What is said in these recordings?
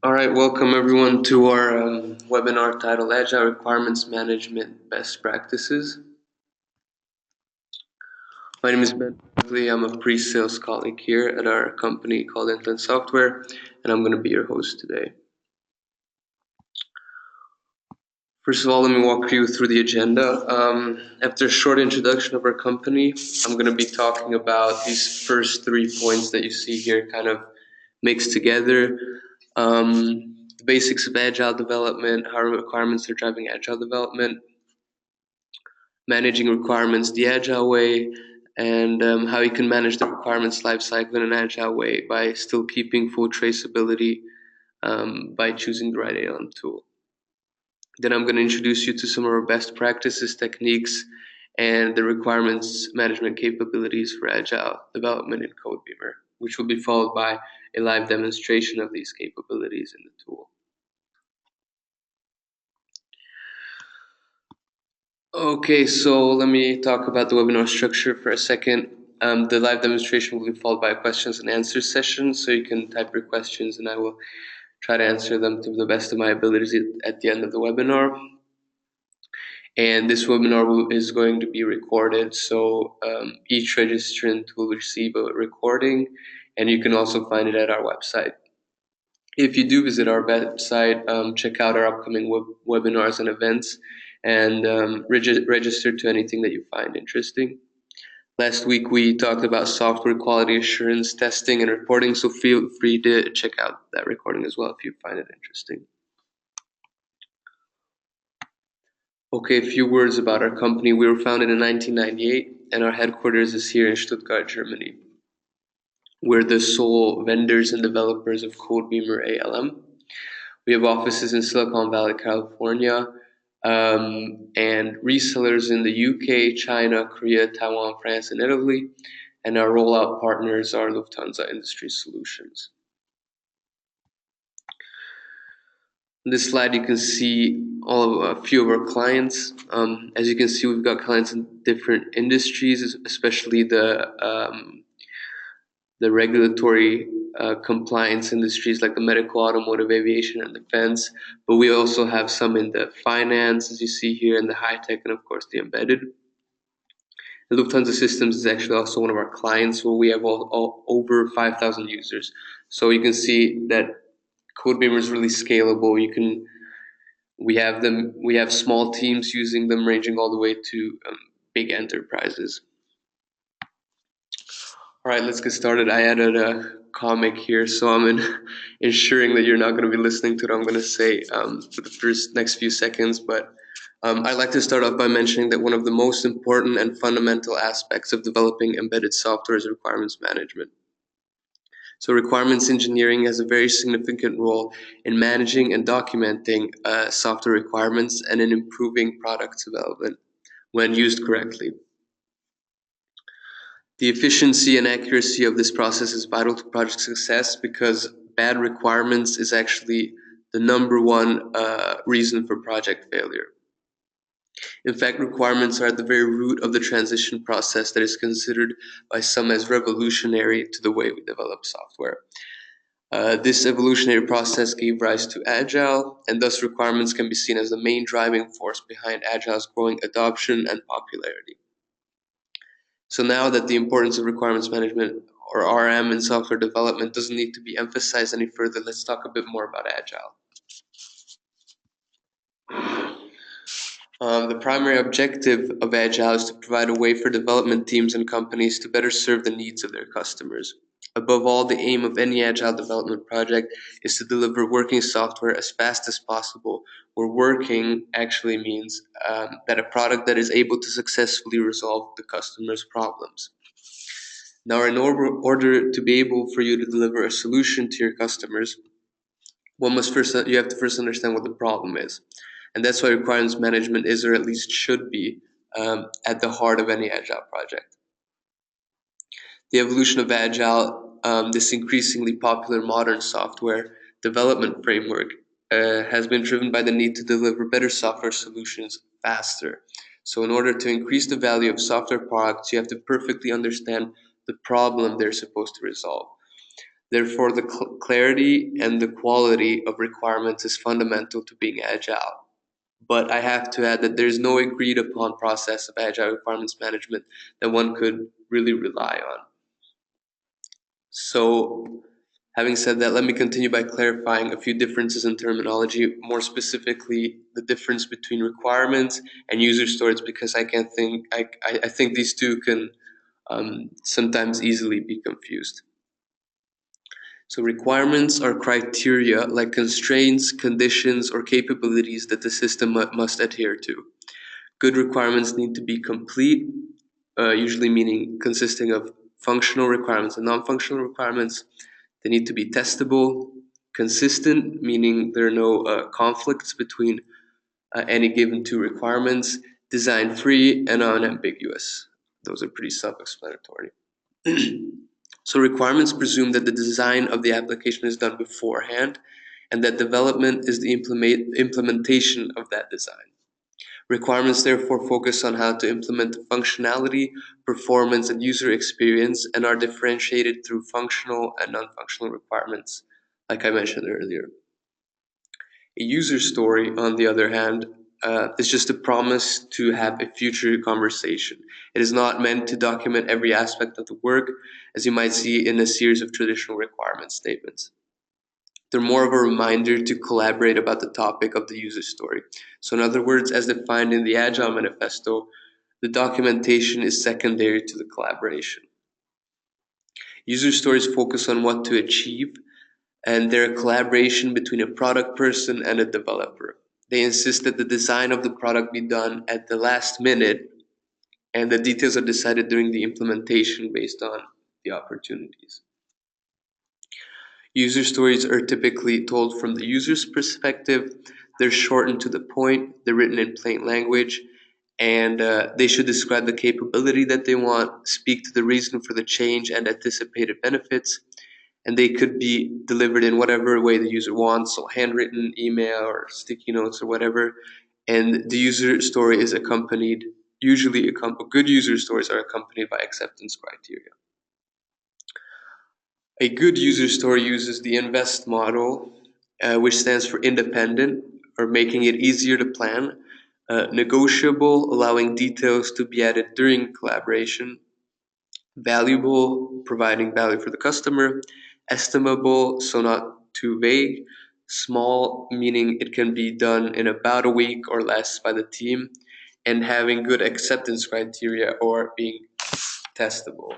All right, welcome everyone to our webinar titled Agile Requirements Management Best Practices. My name is Ben Berkeley. I'm a pre-sales colleague here at our company called Untitled Software, and I'm going to be your host today. First of all, let me walk you through the agenda. After a short introduction of our company, I'm going to be talking about these first 3 points that you see here kind of mixed together. The basics of Agile development, how requirements are driving Agile development, managing requirements the Agile way, and how you can manage the requirements lifecycle in an Agile way by still keeping full traceability by choosing the right ALM tool. Then I'm going to introduce you to some of our best practices, techniques, and the requirements management capabilities for Agile development in Codebeamer, which will be followed by a live demonstration of these capabilities in the tool. Okay, so let me talk about the webinar structure for a second. The live demonstration will be followed by a questions and answers session, so you can type your questions and I will try to answer them to the best of my abilities at the end of the webinar. And this webinar is going to be recorded, so each registrant will receive a recording, and you can also find it at our website. If you do visit our website, check out our upcoming webinars and events, and register to anything that you find interesting. Last week we talked about software quality assurance testing and reporting, so feel free to check out that recording as well if you find it interesting. Okay, a few words about our company. We were founded in 1998 and our headquarters is here in Stuttgart, Germany. We're the sole vendors and developers of Codebeamer ALM. We have offices in Silicon Valley, California, and resellers in the UK, China, Korea, Taiwan, France, and Italy. And our rollout partners are Lufthansa Industry Solutions. On this slide, you can see a few of our clients. As you can see, we've got clients in different industries, especially the regulatory compliance industries like the medical, automotive, aviation, and defense. But we also have some in the finance, as you see here, and the high tech, and of course the embedded. The Lufthansa Systems is actually also one of our clients, where we have over 5,000 users. So you can see that Codebeamer is really scalable. We have small teams using them, ranging all the way to big enterprises. All right, let's get started. I added a comic here, so I'm ensuring that you're not going to be listening to what I'm going to say for the next few seconds. But I'd like to start off by mentioning that one of the most important and fundamental aspects of developing embedded software is requirements management. So requirements engineering has a very significant role in managing and documenting software requirements and in improving product development when used correctly. The efficiency and accuracy of this process is vital to project success because bad requirements is actually the number one reason for project failure. In fact, requirements are at the very root of the transition process that is considered by some as revolutionary to the way we develop software. This evolutionary process gave rise to Agile, and thus requirements can be seen as the main driving force behind Agile's growing adoption and popularity. So now that the importance of requirements management, or RM, in software development doesn't need to be emphasized any further, let's talk a bit more about Agile. The primary objective of Agile is to provide a way for development teams and companies to better serve the needs of their customers. Above all, the aim of any Agile development project is to deliver working software as fast as possible, where working actually means that a product that is able to successfully resolve the customer's problems. Now, in order to be able for you to deliver a solution to your customers, you have to first understand what the problem is. And that's why requirements management is, or at least should be, at the heart of any Agile project. The evolution of Agile, this increasingly popular modern software development framework, has been driven by the need to deliver better software solutions faster. So in order to increase the value of software products, you have to perfectly understand the problem they're supposed to resolve. Therefore, the clarity and the quality of requirements is fundamental to being agile. But I have to add that there's no agreed upon process of agile requirements management that one could really rely on. So, having said that, let me continue by clarifying a few differences in terminology, more specifically the difference between requirements and user stories, because I think these two can sometimes easily be confused. So requirements are criteria like constraints, conditions, or capabilities that the system must adhere to. Good requirements need to be complete, usually meaning consisting of functional requirements and non-functional requirements. They need to be testable, consistent, meaning there are no conflicts between any given two requirements, design-free, and unambiguous. Those are pretty self-explanatory. So requirements presume that the design of the application is done beforehand and that development is the implementation of that design. Requirements therefore focus on how to implement the functionality, performance, and user experience and are differentiated through functional and non-functional requirements, like I mentioned earlier. A user story, on the other hand, is just a promise to have a future conversation. It is not meant to document every aspect of the work, as you might see in a series of traditional requirement statements. They're more of a reminder to collaborate about the topic of the user story. So in other words, as defined in the Agile Manifesto, the documentation is secondary to the collaboration. User stories focus on what to achieve, and they're a collaboration between a product person and a developer. They insist that the design of the product be done at the last minute, and the details are decided during the implementation based on the opportunities. User stories are typically told from the user's perspective. They're short and to the point, they're written in plain language, and they should describe the capability that they want, speak to the reason for the change and anticipated benefits, and they could be delivered in whatever way the user wants, so handwritten, email, or sticky notes, or whatever. And the user story is accompanied, usually good user stories are accompanied by acceptance criteria. A good user story uses the INVEST model, which stands for independent, or making it easier to plan, negotiable, allowing details to be added during collaboration, valuable, providing value for the customer, estimable, so not too vague, small, meaning it can be done in about a week or less by the team, and having good acceptance criteria or being testable.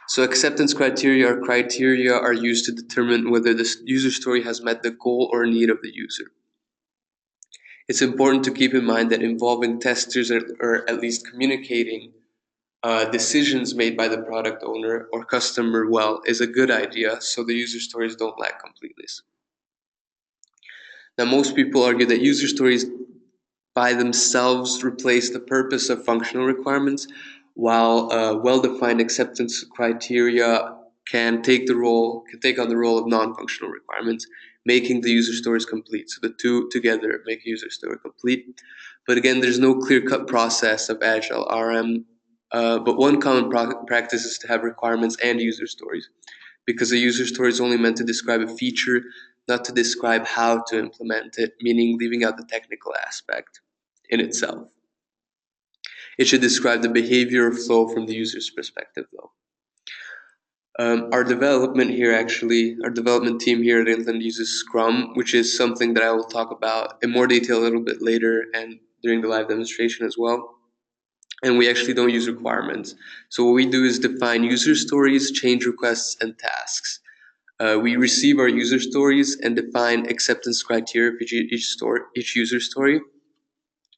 So acceptance criteria are used to determine whether the user story has met the goal or need of the user. It's important to keep in mind that involving testers or at least communicating decisions made by the product owner or customer well is a good idea, so the user stories don't lack completeness. Now, most people argue that user stories by themselves replace the purpose of functional requirements, while well-defined acceptance criteria can take on the role of non-functional requirements, making the user stories complete. So the two together make a user story complete. But again, there's no clear-cut process of Agile RM. But one common practice is to have requirements and user stories, because a user story is only meant to describe a feature, not to describe how to implement it, meaning leaving out the technical aspect in itself. It should describe the behavior flow from the user's perspective, though. Our development team here at Inland uses Scrum, which is something that I will talk about in more detail a little bit later and during the live demonstration as well. And we actually don't use requirements. So what we do is define user stories, change requests, and tasks. We receive our user stories and define acceptance criteria for each user story.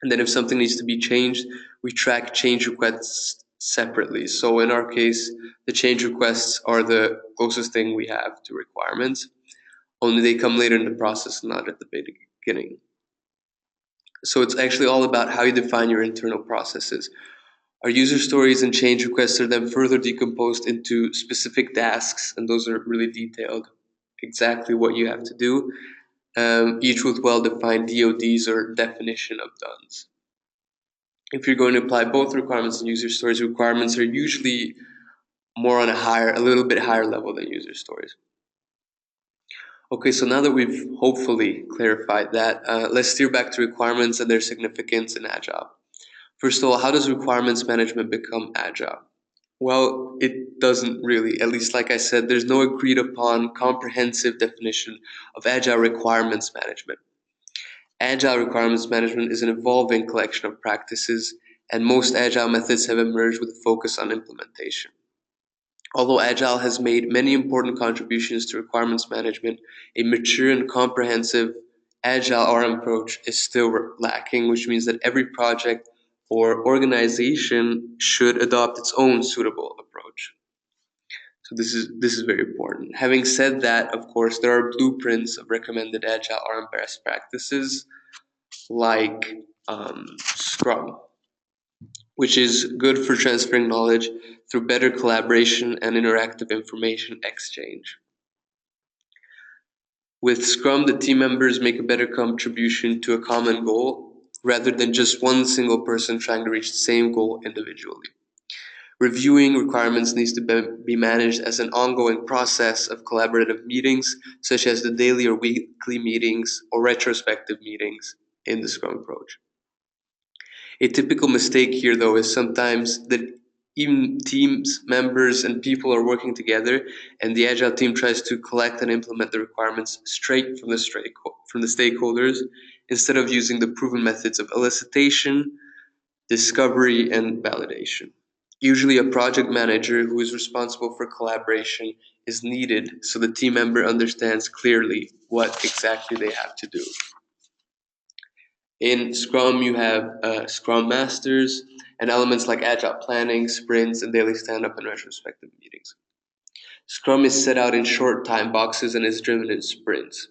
And then if something needs to be changed, we track change requests separately. So in our case, the change requests are the closest thing we have to requirements, only they come later in the process, not at the beginning. So it's actually all about how you define your internal processes. Our user stories and change requests are then further decomposed into specific tasks, and those are really detailed, exactly what you have to do, each with well-defined DODs or definition of dones. If you're going to apply both requirements and user stories, requirements are usually more on a little bit higher level than user stories. Okay, so now that we've hopefully clarified that, let's steer back to requirements and their significance in Agile. First of all, how does requirements management become Agile? Well, it doesn't really. At least, like I said, there's no agreed upon comprehensive definition of Agile requirements management. Agile requirements management is an evolving collection of practices, and most Agile methods have emerged with a focus on implementation. Although Agile has made many important contributions to requirements management, a mature and comprehensive Agile RM approach is still lacking, which means that every project or organization should adopt its own suitable approach. So this is very important. Having said that, of course, there are blueprints of recommended Agile RM best practices like Scrum, which is good for transferring knowledge through better collaboration and interactive information exchange. With Scrum, the team members make a better contribution to a common goal rather than just one single person trying to reach the same goal individually. Reviewing requirements needs to be managed as an ongoing process of collaborative meetings, such as the daily or weekly meetings or retrospective meetings in the Scrum approach. A typical mistake here, though, is sometimes that even teams, members, and people are working together, and the Agile team tries to collect and implement the requirements straight from the stakeholders instead of using the proven methods of elicitation, discovery, and validation. Usually, a project manager who is responsible for collaboration is needed so the team member understands clearly what exactly they have to do. In Scrum, you have Scrum Masters and elements like agile planning, sprints, and daily stand-up and retrospective meetings. Scrum is set out in short time boxes and is driven in sprints.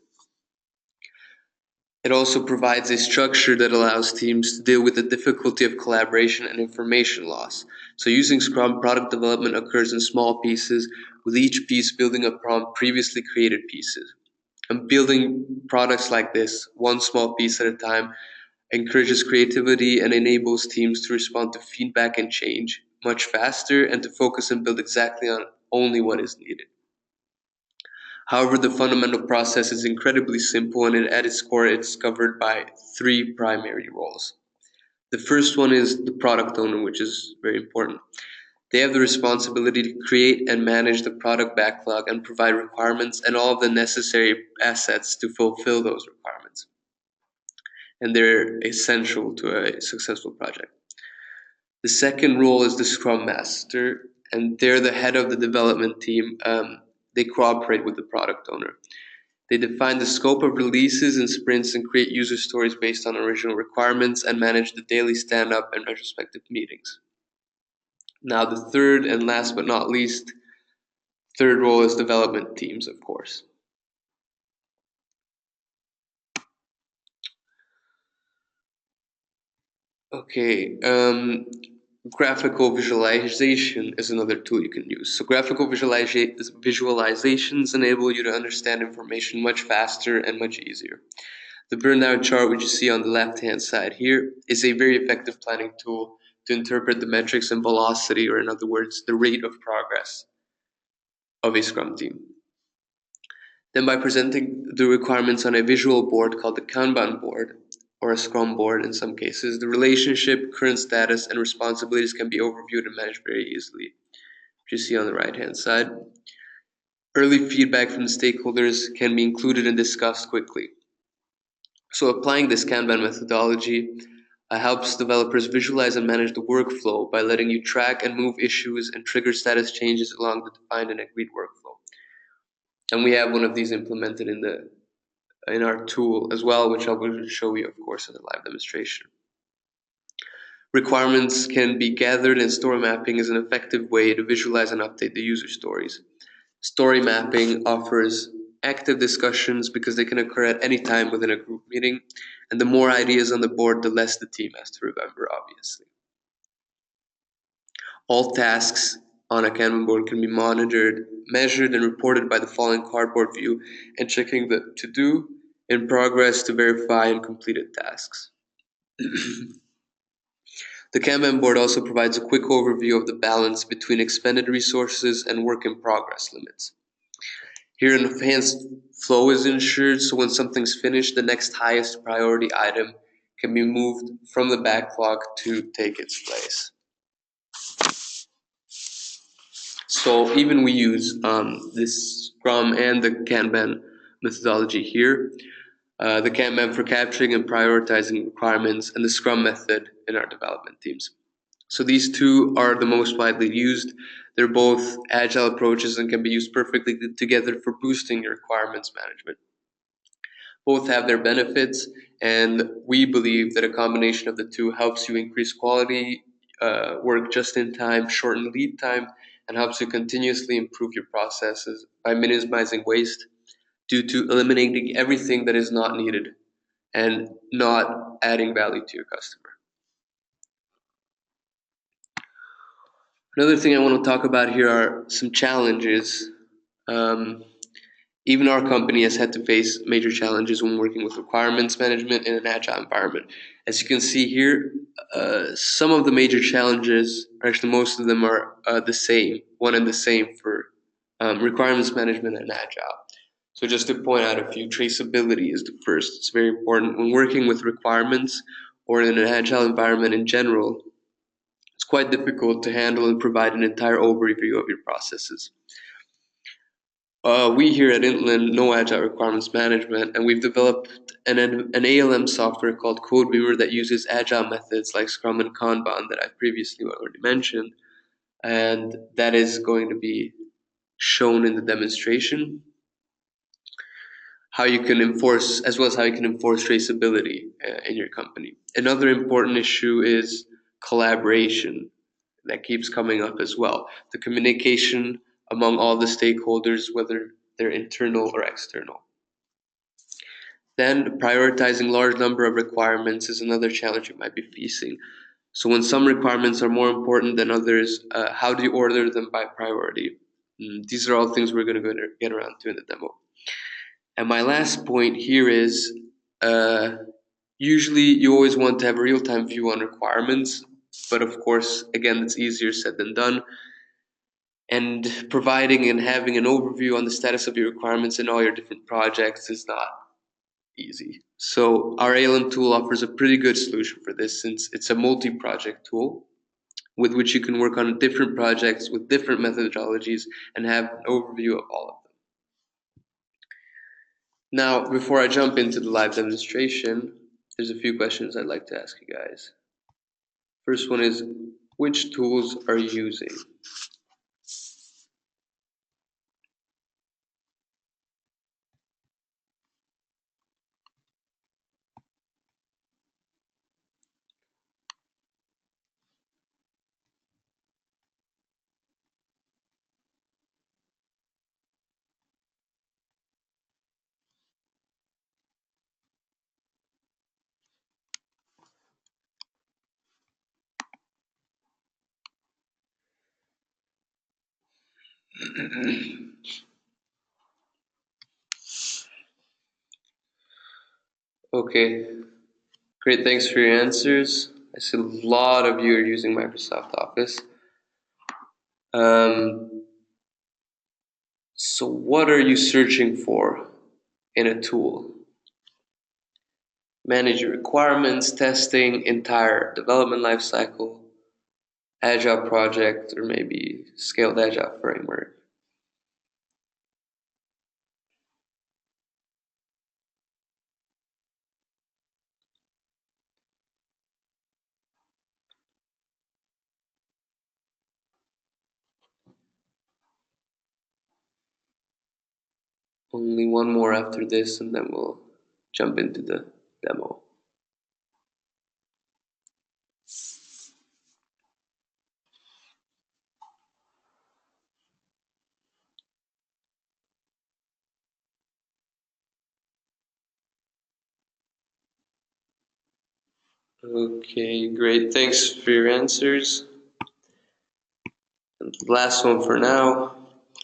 It also provides a structure that allows teams to deal with the difficulty of collaboration and information loss. So using Scrum, product development occurs in small pieces, with each piece building upon previously created pieces. And building products like this, one small piece at a time, encourages creativity and enables teams to respond to feedback and change much faster and to focus and build exactly on only what is needed. However, the fundamental process is incredibly simple and at its core it's covered by three primary roles. The first one is the product owner, which is very important. They have the responsibility to create and manage the product backlog and provide requirements and all of the necessary assets to fulfill those requirements. And they're essential to a successful project. The second role is the Scrum Master, and they're the head of the development team. They cooperate with the product owner. They define the scope of releases and sprints and create user stories based on original requirements and manage the daily stand-up and retrospective meetings. Now, the third and last but not least, third role is development teams, of course. Okay, graphical visualization is another tool you can use. So graphical visualizations enable you to understand information much faster and much easier. The burn-down chart, which you see on the left-hand side here, is a very effective planning tool to interpret the metrics and velocity, or in other words, the rate of progress of a Scrum team. Then by presenting the requirements on a visual board called the Kanban board, or a Scrum board in some cases, the relationship, current status, and responsibilities can be overviewed and managed very easily, which you see on the right-hand side. Early feedback from the stakeholders can be included and discussed quickly. So applying this Kanban methodology helps developers visualize and manage the workflow by letting you track and move issues and trigger status changes along the defined and agreed workflow. And we have one of these implemented in our tool as well, which I will show you, of course, in the live demonstration. Requirements can be gathered, and story mapping is an effective way to visualize and update the user stories. Story mapping offers active discussions because they can occur at any time within a group meeting, and the more ideas on the board, the less the team has to remember, obviously. All tasks on a Kanban board can be monitored, measured, and reported by the following cardboard view and checking the to-do, in progress to verify and completed tasks. The Kanban board also provides a quick overview of the balance between expended resources and work in progress limits. Here, an enhanced flow is ensured, so when something's finished, the next highest priority item can be moved from the backlog to take its place. So even we use this Scrum and the Kanban methodology here. The Kanban for capturing and prioritizing requirements, and the Scrum method in our development teams. So these two are the most widely used. They're both agile approaches and can be used perfectly together for boosting your requirements management. Both have their benefits, and we believe that a combination of the two helps you increase quality, work just in time, shorten lead time, and helps you continuously improve your processes by minimizing waste due to eliminating everything that is not needed and not adding value to your customer. Another thing I want to talk about here are some challenges. Um, Even our company has had to face major challenges when working with requirements management in an agile environment. As you can see here, some of the major challenges, or actually most of them, are the same, one and the same for requirements management and agile. So just to point out a few, traceability is the first. It's very important when working with requirements or in an agile environment in general. It's quite difficult to handle and provide an entire overview of your processes. We here at Intland know Agile Requirements Management, and we've developed an ALM software called Codebeamer that uses Agile methods like Scrum and Kanban that I previously already mentioned, and that is going to be shown in the demonstration. How you can enforce, as well as how you can enforce traceability in your company. Another important issue is collaboration that keeps coming up as well. The communication among all the stakeholders, whether they're internal or external. Then prioritizing large number of requirements is another challenge you might be facing. So when some requirements are more important than others, how do you order them by priority? These are all things we're going to get around to in the demo. And my last point here is usually you always want to have a real-time view on requirements, but of course, again, it's easier said than done. And providing and having an overview on the status of your requirements in all your different projects is not easy. So our ALM tool offers a pretty good solution for this, since it's a multi-project tool with which you can work on different projects with different methodologies and have an overview of all of them. Now, before I jump into the live demonstration, there's a few questions I'd like to ask you guys. First one is, which tools are you using? Okay, great, thanks for your answers. I see a lot of you are using Microsoft Office. So what are you searching for in a tool? Manage your requirements, testing, entire development lifecycle, agile project, or maybe scaled agile framework. Only one more after this, and then we'll jump into the demo. Okay, great. Thanks for your answers. And the last one for now.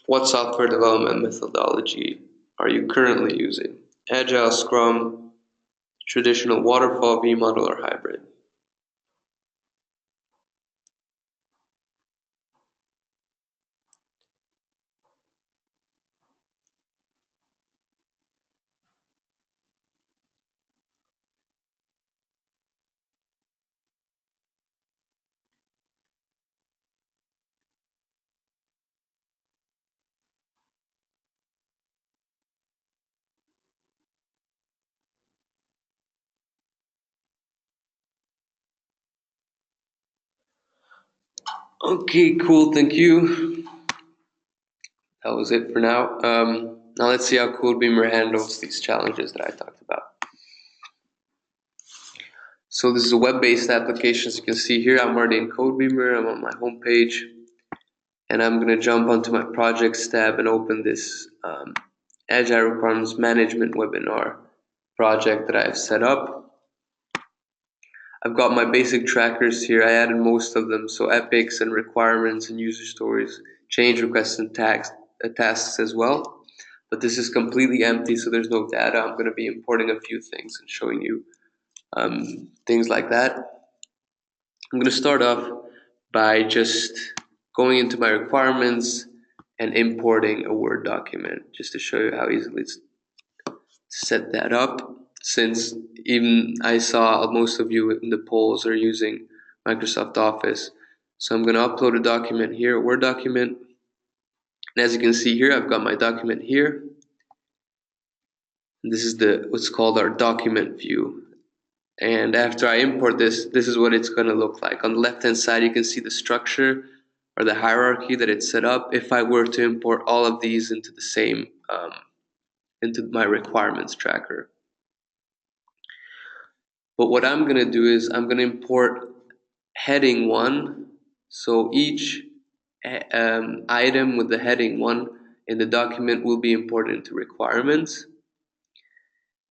What software development methodology are you currently using? Agile, Scrum, traditional waterfall, V model, or hybrid? Okay, cool, thank you. That was it for now. Now let's see how Codebeamer handles these challenges that I talked about. So this is a web-based application, as you can see here. I'm already in Codebeamer, I'm on my home page, and I'm going to jump onto my projects tab and open this Agile Requirements Management webinar project that I've set up. I've got my basic trackers here. I added most of them, so epics and requirements and user stories, change requests and tasks as well. But this is completely empty, so there's no data. I'm going to be importing a few things and showing you things like that. I'm going to start off by just going into my requirements and importing a Word document, just to show you how easily it's set that up, since even I saw most of you in the polls are using Microsoft Office. So I'm going to upload a document here, a Word document. And as you can see here, I've got my document here. And this is what's called our document view. And after I import this, this is what it's going to look like. On the left-hand side, you can see the structure or the hierarchy that it's set up. If I were to import all of these into the same, into my requirements tracker. But what I'm going to do is I'm going to import heading 1. So each item with the heading 1 in the document will be imported into requirements.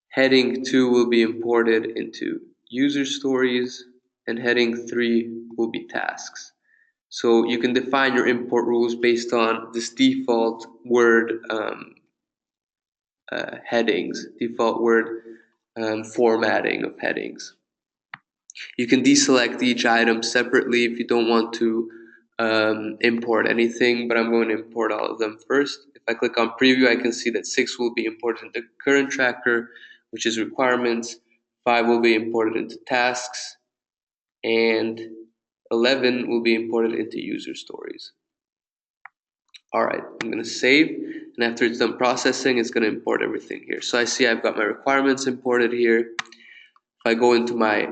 Heading 2 will be imported into user stories, and heading 3 will be tasks. So you can define your import rules based on this default word headings, default word formatting of headings. You can deselect each item separately if you don't want to import anything, but I'm going to import all of them first. If I click on preview, I can see that 6 will be imported into current tracker, which is requirements, 5 will be imported into tasks, and 11 will be imported into user stories. Alright, I'm going to save, and after it's done processing, it's going to import everything here. So I see I've got my requirements imported here. If I go into my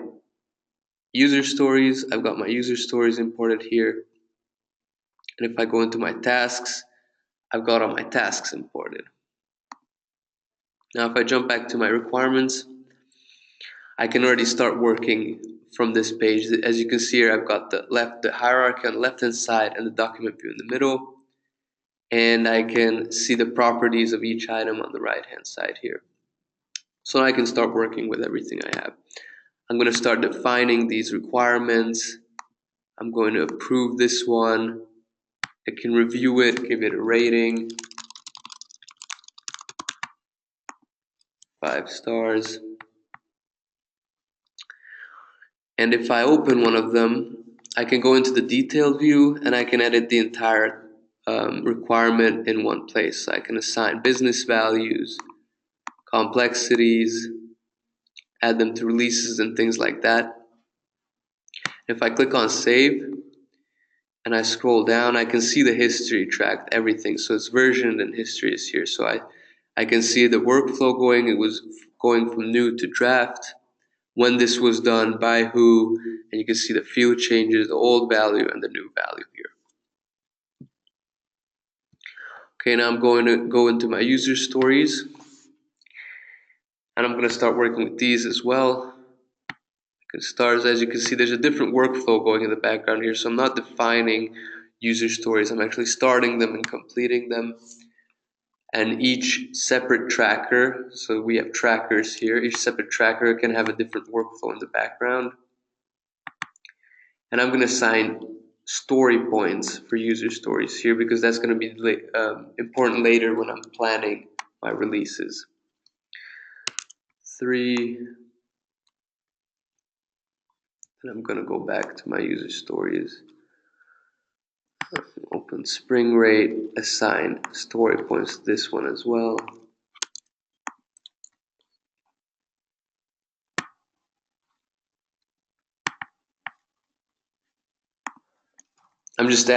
user stories, I've got my user stories imported here. And if I go into my tasks, I've got all my tasks imported. Now if I jump back to my requirements, I can already start working from this page. As you can see here, I've got the hierarchy on the left hand side and the document view in the middle. And I can see the properties of each item on the right hand side here. So I can start working with everything I have. I'm going to start defining these requirements. I'm going to approve this one. I can review it, give it a rating, 5 stars. And if I open one of them, I can go into the detailed view and I can edit the entire requirement in one place. So I can assign business values, complexities, add them to releases and things like that. If I click on save and I scroll down, I can see the history tracked, everything. So it's versioned and history is here. So I can see the workflow going. It was going from new to draft, when this was done, by who, and you can see the field changes, the old value and the new value here. Okay, now I'm going to go into my user stories, and I'm going to start working with these as well. Stars, as you can see, there's a different workflow going in the background here, so I'm not defining user stories, I'm actually starting them and completing them. And each separate tracker, so we have trackers here, each separate tracker can have a different workflow in the background. And I'm going to assign story points for user stories here, because that's going to be important later when I'm planning my releases. 3, and I'm going to go back to my user stories. Open spring rate, assign story points to this one as well. I'm just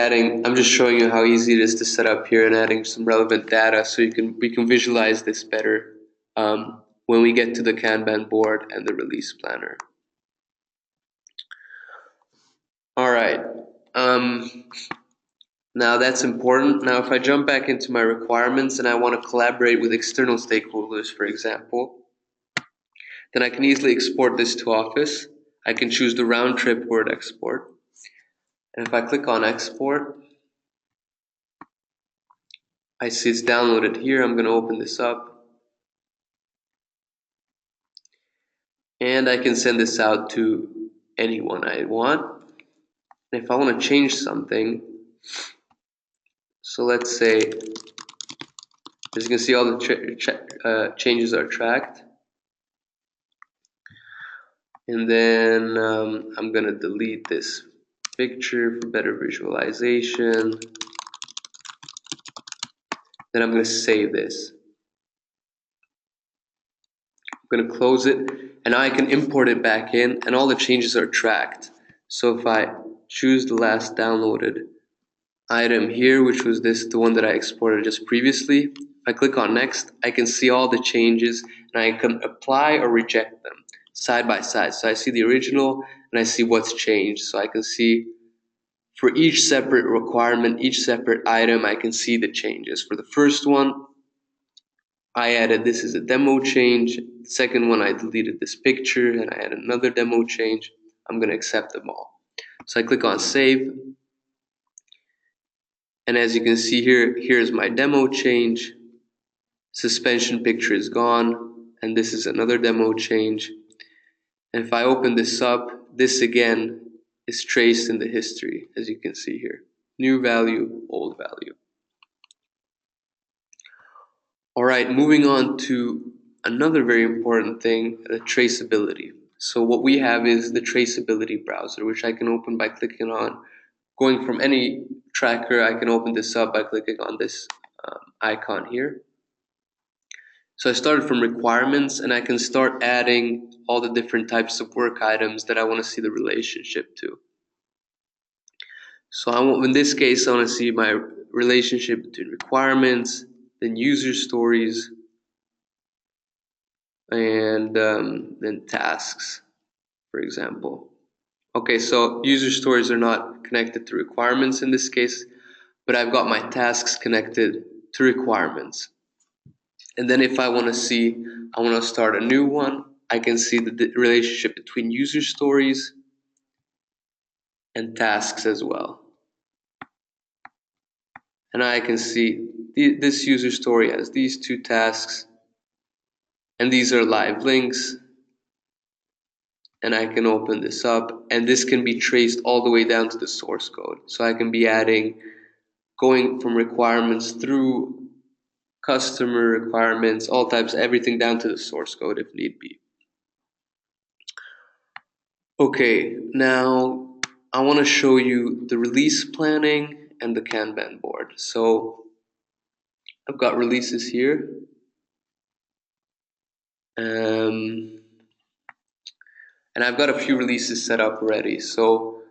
showing you how easy it is to set up here and adding some relevant data so we can visualize this better when we get to the Kanban board and the release planner. All right, Now that's important. Now if I jump back into my requirements and I want to collaborate with external stakeholders, for example, then I can easily export this to Office. I can choose the round trip word export. And if I click on export, I see it's downloaded here. I'm going to open this up. And I can send this out to anyone I want. And if I want to change something, so let's say, as you can see, all the changes are tracked. And then I'm going to delete this picture for better visualization. Then I'm going to save this. I'm going to close it, and now I can import it back in, and all the changes are tracked. So if I choose the last downloaded item here, which was the one that I exported just previously, if I click on next, I can see all the changes, and I can apply or reject them side by side. So I see the original, and I see what's changed. So I can see for each separate requirement, each separate item, I can see the changes. For the first one, I added this as a demo change. The second one, I deleted this picture and I added another demo change. I'm going to accept them all. So I click on save. And as you can see here, here's my demo change. Suspension picture is gone. And this is another demo change. And if I open this up, this again is traced in the history, as you can see here. New value, old value. All right, moving on to another very important thing, the traceability. So what we have is the traceability browser, which I can open by clicking on, going from any tracker, I can open this up by clicking on this icon here. So I started from requirements, and I can start adding all the different types of work items that I want to see the relationship to. So in this case, I want to see my relationship between requirements, then user stories, and then tasks, for example. Okay, so user stories are not connected to requirements in this case, but I've got my tasks connected to requirements. And then if I want to start a new one, I can see the relationship between user stories and tasks as well. And I can see this user story has these two tasks, and these are live links. And I can open this up, and this can be traced all the way down to the source code. So I can be going from requirements through customer requirements, all types, everything down to the source code if need be. Okay, now I want to show you the release planning and the Kanban board. So I've got releases here. And I've got a few releases set up already. So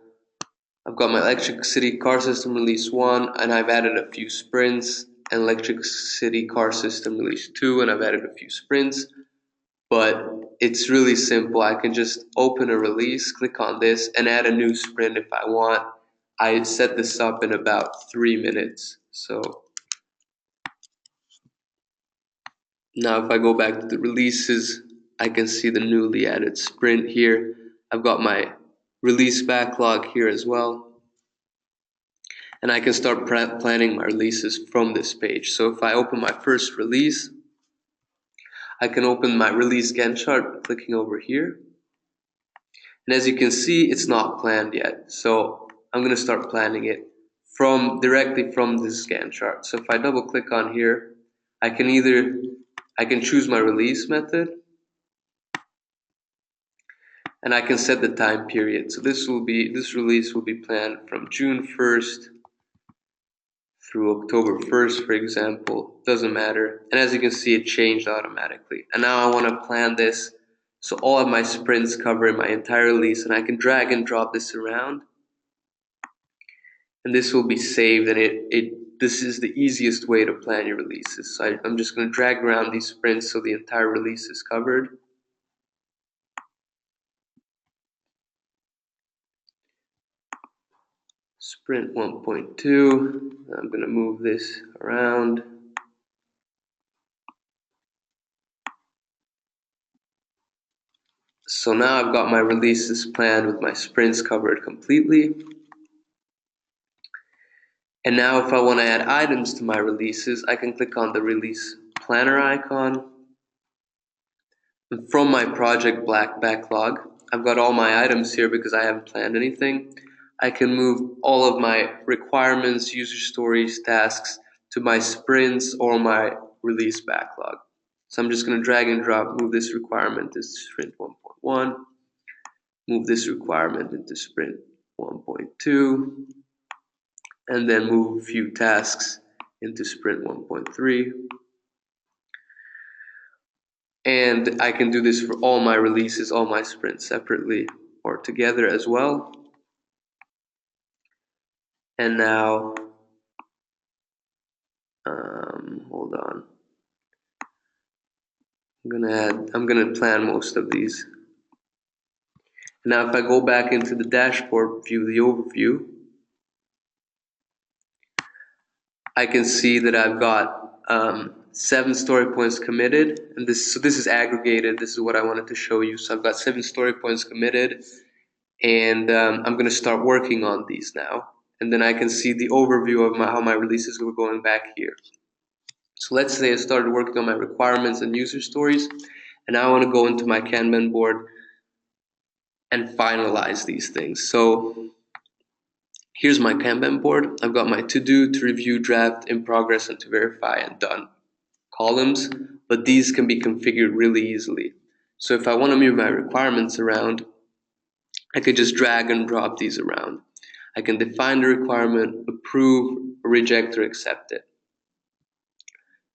I've got my Electric City Car System Release 1, and I've added a few sprints, and Electric City Car System Release 2, and I've added a few sprints. But it's really simple. I can just open a release, click on this, and add a new sprint if I want. I set this up in about 3 minutes. So now if I go back to the releases, I can see the newly added sprint here. I've got my release backlog here as well. And I can start planning my releases from this page. So if I open my first release, I can open my release Gantt chart clicking over here. And as you can see, it's not planned yet. So I'm going to start planning it directly from this Gantt chart. So if I double click on here, I can choose my release method, and I can set the time period. So this release will be planned from June 1st through October 1st, for example. Doesn't matter. And as you can see, it changed automatically. And now I want to plan this so all of my sprints cover my entire release, and I can drag and drop this around. And this will be saved, and this is the easiest way to plan your releases. So I'm just going to drag around these sprints so the entire release is covered. sprint 1.2. I'm going to move this around. So now I've got my releases planned with my sprints covered completely. And now if I want to add items to my releases, I can click on the release planner icon. And from my project black backlog, I've got all my items here because I haven't planned anything. I can move all of my requirements, user stories, tasks to my sprints or my release backlog. So I'm just going to drag and drop, move this requirement to sprint 1.1, move this requirement into sprint 1.2, and then move a few tasks into sprint 1.3. And I can do this for all my releases, all my sprints separately or together as well. And now, hold on. I'm gonna plan most of these. Now if I go back into the dashboard, view the overview, I can see that I've got 7 story points committed, and this is aggregated. This is what I wanted to show you. So I've got 7 story points committed, and I'm going to start working on these now. And then I can see the overview of how my releases were going back here. So let's say I started working on my requirements and user stories, and now I want to go into my Kanban board and finalize these things. So here's my Kanban board. I've got my to do, to review, draft, in progress, and to verify and done columns, but these can be configured really easily. So if I want to move my requirements around, I could just drag and drop these around. I can define the requirement, approve, reject, or accept it.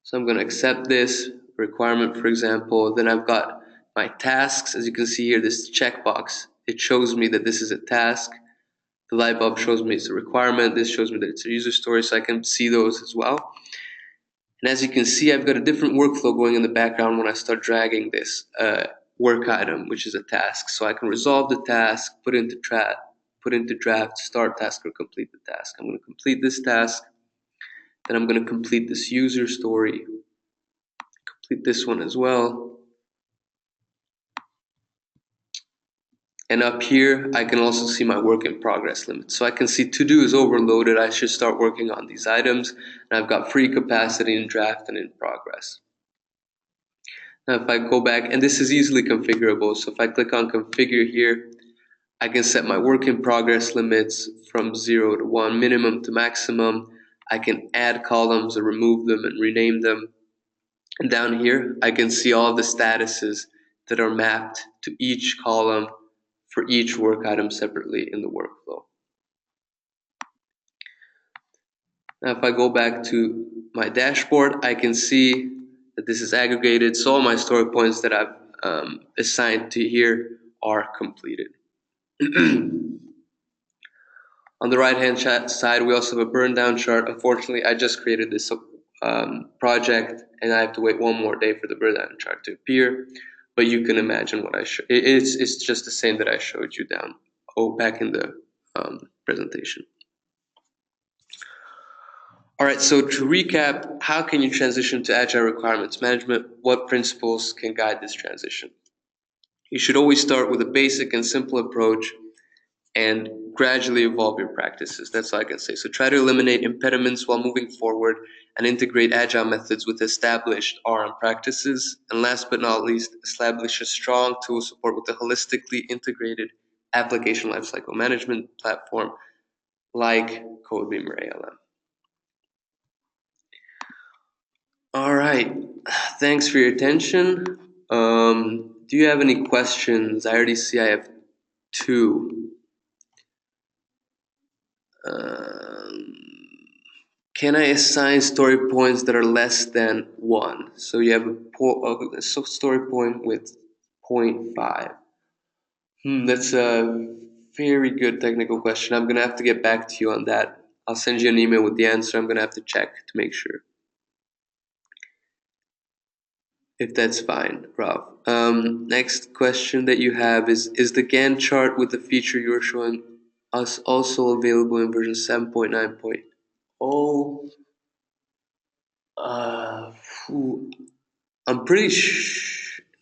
So I'm going to accept this requirement, for example. Then I've got my tasks. As you can see here, this checkbox, it shows me that this is a task. The light bulb shows me it's a requirement. This shows me that it's a user story, so I can see those as well. And as you can see, I've got a different workflow going in the background when I start dragging this work item, which is a task. So I can resolve the task, put into draft, start task, or complete the task. I'm going to complete this task. Then I'm going to complete this user story, complete this one as well. And up here, I can also see my work in progress limit. So I can see to do is overloaded. I should start working on these items. And I've got free capacity in draft and in progress. Now if I go back, and this is easily configurable. So if I click on configure here, I can set my work in progress limits from 0 to 1, minimum to maximum. I can add columns or remove them and rename them. And down here, I can see all the statuses that are mapped to each column for each work item separately in the workflow. Now if I go back to my dashboard, I can see that this is aggregated, so all my story points that I've assigned to here are completed. On the right-hand side, we also have a burn down chart. Unfortunately, I just created this project, and I have to wait one more day for the burn down chart to appear. But you can imagine what I showed. It's just the same that I showed you back in the presentation. All right, so to recap, how can you transition to Agile requirements management? What principles can guide this transition? You should always start with a basic and simple approach and gradually evolve your practices. That's all I can say. So try to eliminate impediments while moving forward and integrate Agile methods with established RM practices. And last but not least, establish a strong tool support with a holistically integrated application lifecycle management platform like Codebeamer ALM. All right, thanks for your attention. Do you have any questions? I already see I have 2. Can I assign story points that are less than 1? So you have a story point with 0.5. That's a very good technical question. I'm going to have to get back to you on that. I'll send you an email with the answer. I'm going to have to check to make sure. If that's fine, Rob. Next question that you have is the Gantt chart with the feature you're showing us also available in version 7.9.0. Uh, phew, I'm pretty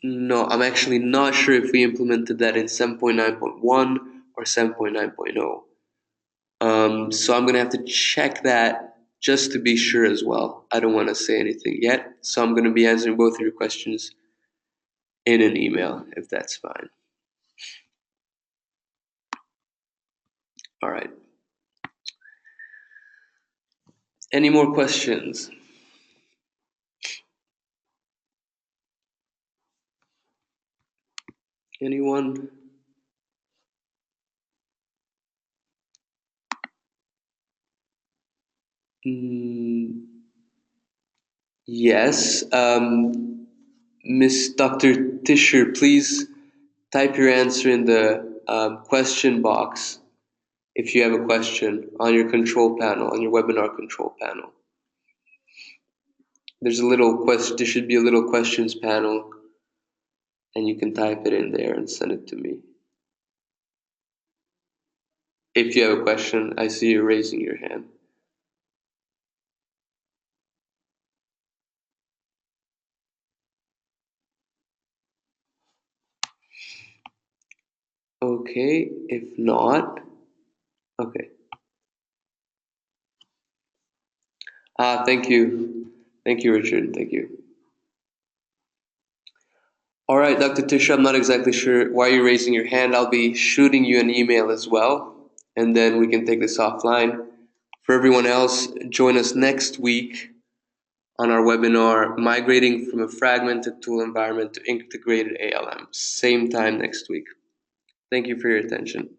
no, I'm actually not sure if we implemented that in 7.9.1 or 7.9.0. So I'm gonna have to check that just to be sure as well. I don't want to say anything yet, so I'm gonna be answering both of your questions in an email if that's fine. All right. Any more questions? Anyone? Mm, yes. Miss Dr. Tischer, please type your answer in the question box if you have a question on your control panel, on your webinar control panel. There's a little question, there should be a little questions panel, and you can type it in there and send it to me. If you have a question, I see you raising your hand. Okay, if not, okay. Thank you. Thank you, Richard. Thank you. All right, Dr. Tisha, I'm not exactly sure why you're raising your hand. I'll be shooting you an email as well, and then we can take this offline. For everyone else, join us next week on our webinar, Migrating from a Fragmented Tool Environment to Integrated ALM. Same time next week. Thank you for your attention.